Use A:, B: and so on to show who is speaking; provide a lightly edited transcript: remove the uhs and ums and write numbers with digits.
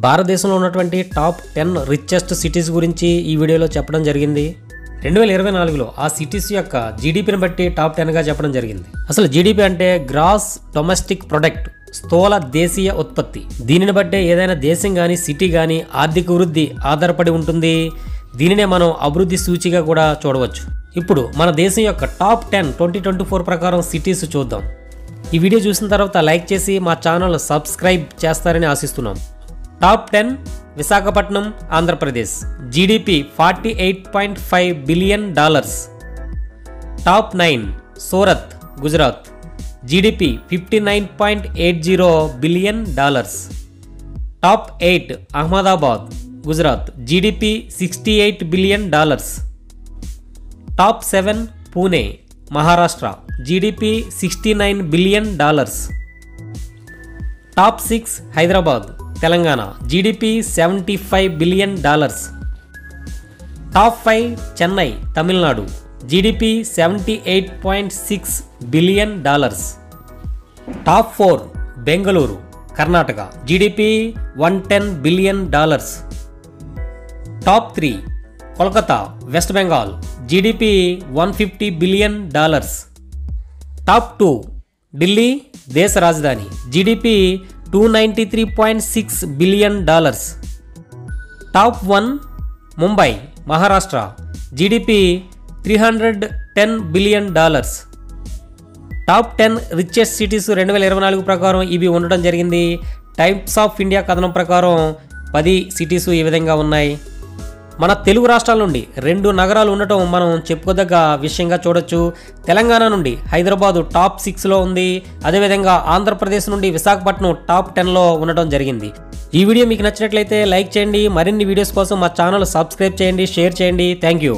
A: భారతదేశంలో ఉన్నటువంటి top 10 richest cities గురించి ఈ వీడియోలో చెప్పడం జరిగింది. 2024లో ఆ సిటీస్ యొక్క జీడీపీని బట్టి టాప్ 10గా చెప్పడం జరిగింది. అసలు జీడీపీ అంటే గ్రాస్ డొమెస్టిక్ ప్రొడక్ట్, స్థూల దేశీయ ఉత్పత్తి. దీనిని బట్టే ఏదైనా దేశం కానీ సిటీ కానీ ఆర్థిక వృద్ధి ఆధారపడి ఉంటుంది. దీనినే మనం అభివృద్ధి సూచిగా కూడా చూడవచ్చు. ఇప్పుడు మన దేశం యొక్క టాప్ 10 2024 ప్రకారం సిటీస్ చూద్దాం. ఈ వీడియో చూసిన తర్వాత లైక్ చేసి మా ఛానల్ సబ్స్క్రైబ్ చేస్తారని ఆశిస్తున్నాం. Top 10 Visakhapatnam, Andhra Pradesh. GDP $48.5 billion. Top 9 Surat, Gujarat. GDP $59.80 billion. Top 8 Ahmedabad, Gujarat. GDP $68 billion. Top 7 Pune, Maharashtra. GDP $69 billion. Top 6 Hyderabad, Telangana. GDP $75 billion. Top 5 Chennai, Tamil Nadu. GDP $78.6 billion. Top 4 Bengaluru, Karnataka. GDP $110 billion. Top 3 Kolkata, west Bengal. GDP $150 billion. Top 2 Delhi, దేశ రాజధాని. GDP $293.6 billion. Top 1 Mumbai, Maharashtra. GDP $310 billion. Top 10 richest cities 2024 ప్రకారం ఇవి ఉండడం జరిగింది. Times of India కథనం ప్రకారం 10 cities ఈ విధంగా ఉన్నాయి. మన తెలుగు రాష్ట్రాల నుండి 2 నగరాలు ఉండటం మనం చెప్పుకోదగ్గ విషయంగా చూడొచ్చు. తెలంగాణ నుండి హైదరాబాదు టాప్ 6లో ఉంది. అదేవిధంగా ఆంధ్రప్రదేశ్ నుండి విశాఖపట్నం టాప్ 10లో ఉండటం జరిగింది. ఈ వీడియో మీకు నచ్చినట్లయితే లైక్ చేయండి. మరిన్ని వీడియోస్ కోసం మా ఛానల్ సబ్స్క్రైబ్ చేయండి, షేర్ చేయండి. Thank you.